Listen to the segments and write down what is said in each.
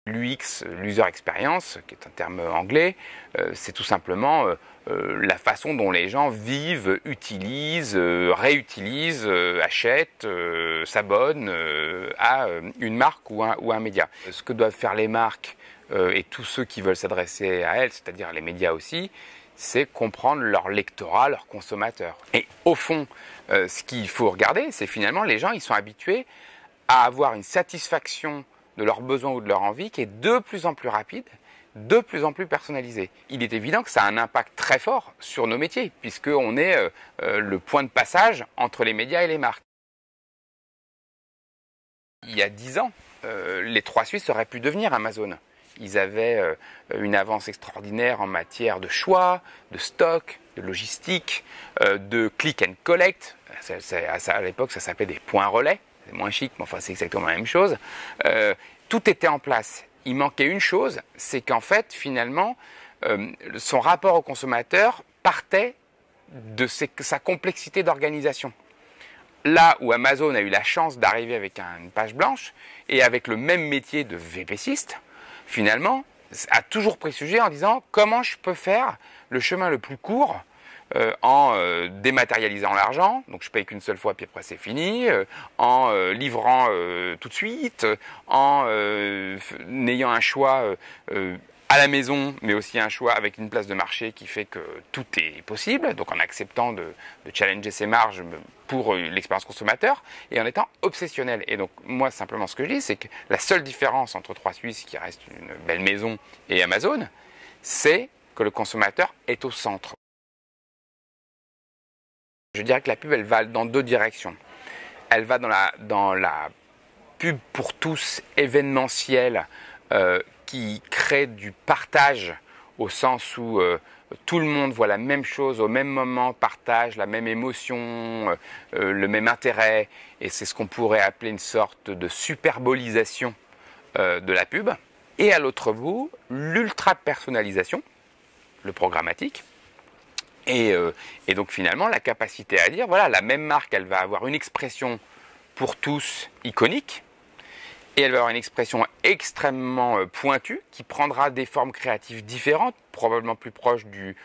L'UX, l'user experience, qui est un terme anglais, c'est tout simplement la façon dont les gens vivent, utilisent, réutilisent, achètent, s'abonnent à une marque ou un média. Ce que doivent faire les marques et tous ceux qui veulent s'adresser à elles, c'est-à-dire les médias aussi, c'est comprendre leur lectorat, leurs consommateurs. Et au fond, ce qu'il faut regarder, c'est finalement les gens, ils sont habitués à avoir une satisfaction de leurs besoins ou de leur envie qui est de plus en plus rapide, de plus en plus personnalisée. Il est évident que ça a un impact très fort sur nos métiers, puisqu'on est le point de passage entre les médias et les marques. Il y a 10 ans, les trois Suisses auraient pu devenir Amazon. Ils avaient une avance extraordinaire en matière de choix, de stock, de logistique, de click and collect. À l'époque, ça s'appelait des points relais. C'est moins chic, mais enfin c'est exactement la même chose. Tout était en place. Il manquait une chose, c'est qu'en fait, finalement, son rapport au consommateur partait de sa complexité d'organisation. Là où Amazon a eu la chance d'arriver avec une page blanche et avec le même métier de VPCiste, finalement, a toujours pris sujet en disant comment je peux faire le chemin le plus court en dématérialisant l'argent, donc je paye qu'une seule fois puis après c'est fini, en livrant tout de suite, en ayant un choix à la maison, mais aussi un choix avec une place de marché qui fait que tout est possible, donc en acceptant de challenger ses marges pour l'expérience consommateur et en étant obsessionnel. Et donc moi simplement ce que je dis, c'est que la seule différence entre Trois Suisses, qui reste une belle maison, et Amazon, c'est que le consommateur est au centre. Je dirais que la pub, elle va dans deux directions. Elle va dans la pub pour tous événementielle qui crée du partage au sens où tout le monde voit la même chose au même moment, partage la même émotion, le même intérêt. Et c'est ce qu'on pourrait appeler une sorte de superbolisation de la pub. Et à l'autre bout, l'ultra-personnalisation, le programmatique. Et donc finalement, la capacité à dire, voilà, la même marque, elle va avoir une expression pour tous iconique, et elle va avoir une expression extrêmement pointue, qui prendra des formes créatives différentes, probablement plus proches du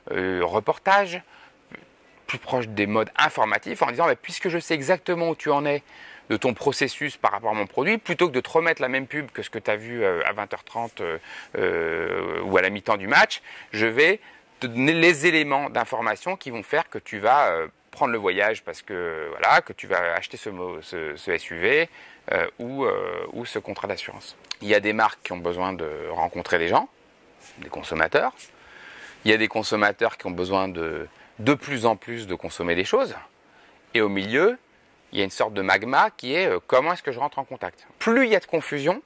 reportage, plus proches des modes informatifs, en disant, bah, puisque je sais exactement où tu en es de ton processus par rapport à mon produit, plutôt que de te remettre la même pub que ce que tu as vu à 20h30 ou à la mi-temps du match, je vais te donner les éléments d'information qui vont faire que tu vas prendre le voyage parce que voilà, que tu vas acheter ce SUV ou ce contrat d'assurance. Il y a des marques qui ont besoin de rencontrer des gens, des consommateurs. Il y a des consommateurs qui ont besoin de plus en plus de consommer des choses. Et au milieu, il y a une sorte de magma qui est comment est-ce que je rentre en contact. Plus il y a de confusion,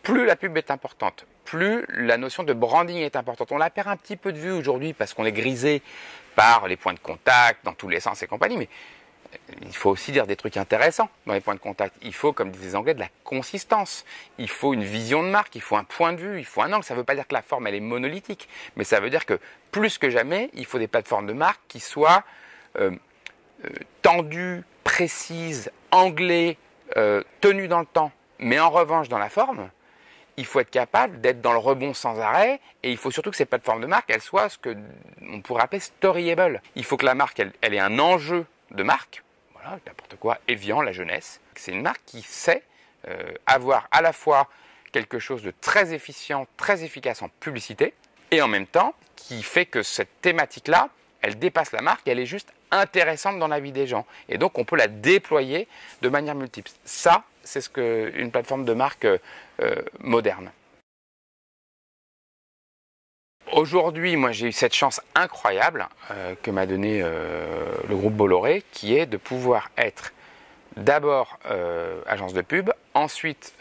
plus la pub est importante, plus la notion de branding est importante. On la perd un petit peu de vue aujourd'hui parce qu'on est grisé par les points de contact dans tous les sens et compagnie, mais il faut aussi dire des trucs intéressants dans les points de contact. Il faut, comme disent les Anglais, de la consistance. Il faut une vision de marque, il faut un point de vue, il faut un angle. Ça ne veut pas dire que la forme elle est monolithique, mais ça veut dire que plus que jamais, il faut des plateformes de marque qui soient tendues, précises, anglées, tenues dans le temps. Mais en revanche, dans la forme, il faut être capable d'être dans le rebond sans arrêt et il faut surtout que ces plateformes de marque, elles soient ce qu'on pourrait appeler storyable. Il faut que la marque, elle ait un enjeu de marque, voilà, n'importe quoi, Evian, la jeunesse. C'est une marque qui sait avoir à la fois quelque chose de très efficient, très efficace en publicité et en même temps qui fait que cette thématique-là, elle dépasse la marque, elle est juste intéressante dans la vie des gens. Et donc, on peut la déployer de manière multiple. Ça, c'est ce qu'une plateforme de marque moderne. Aujourd'hui, moi, j'ai eu cette chance incroyable que m'a donné le groupe Bolloré, qui est de pouvoir être d'abord agence de pub, ensuite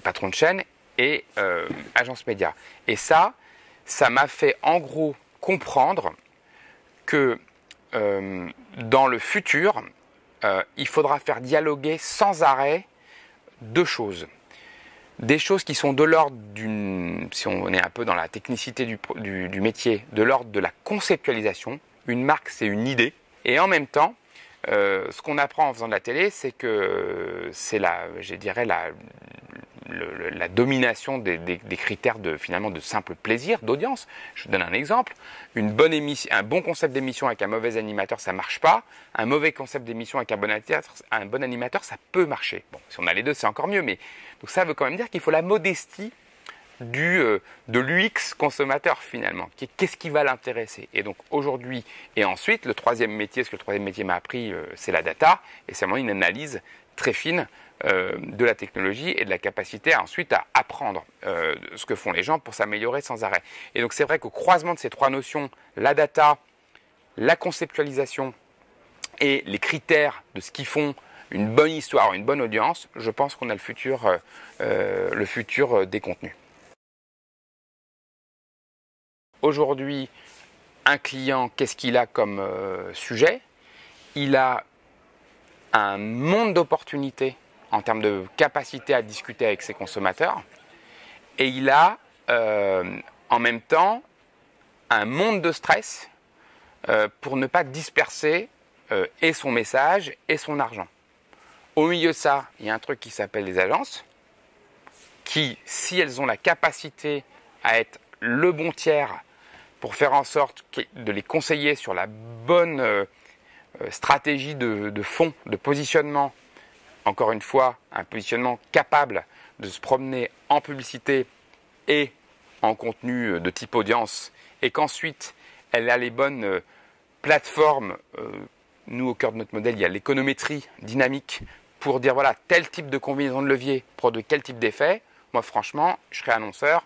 patron de chaîne et agence média. Et ça m'a fait en gros comprendre que dans le futur, il faudra faire dialoguer sans arrêt deux choses. Des choses qui sont de l'ordre d'une, si on est un peu dans la technicité du métier, de l'ordre de la conceptualisation. Une marque, c'est une idée. Et en même temps, ce qu'on apprend en faisant de la télé, c'est que c'est je dirais la domination des critères finalement de simple plaisir, d'audience. Je vous donne un exemple. Un bon concept d'émission avec un mauvais animateur, ça ne marche pas. Un mauvais concept d'émission avec un bon animateur, ça peut marcher. Bon, si on a les deux, c'est encore mieux. Mais donc ça veut quand même dire qu'il faut la modestie de l'UX consommateur finalement. Qu'est-ce qui va l'intéresser? Et donc aujourd'hui, et ensuite, le troisième métier, ce que le troisième métier m'a appris, c'est la data. Et c'est vraiment une analyse très fine de la technologie et de la capacité ensuite à apprendre ce que font les gens pour s'améliorer sans arrêt. Et donc c'est vrai qu'au croisement de ces trois notions, la data, la conceptualisation et les critères de ce qui font une bonne histoire, une bonne audience, je pense qu'on a le futur des contenus. Aujourd'hui, un client, qu'est-ce qu'il a comme sujet? Il a un monde d'opportunités en termes de capacité à discuter avec ses consommateurs et il a en même temps un monde de stress pour ne pas disperser et son message et son argent. Au milieu de ça, il y a un truc qui s'appelle les agences qui, si elles ont la capacité à être le bon tiers pour faire en sorte de les conseiller sur la bonne stratégie de fond, de positionnement, encore une fois, un positionnement capable de se promener en publicité et en contenu de type audience, et qu'ensuite elle a les bonnes plateformes. Nous, au cœur de notre modèle, il y a l'économétrie dynamique pour dire voilà, tel type de combinaison de levier produit quel type d'effet. Moi, franchement, je serai annonceur,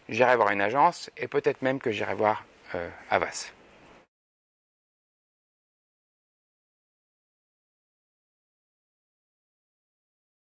j'irai voir une agence et peut-être même que j'irai voir Havas.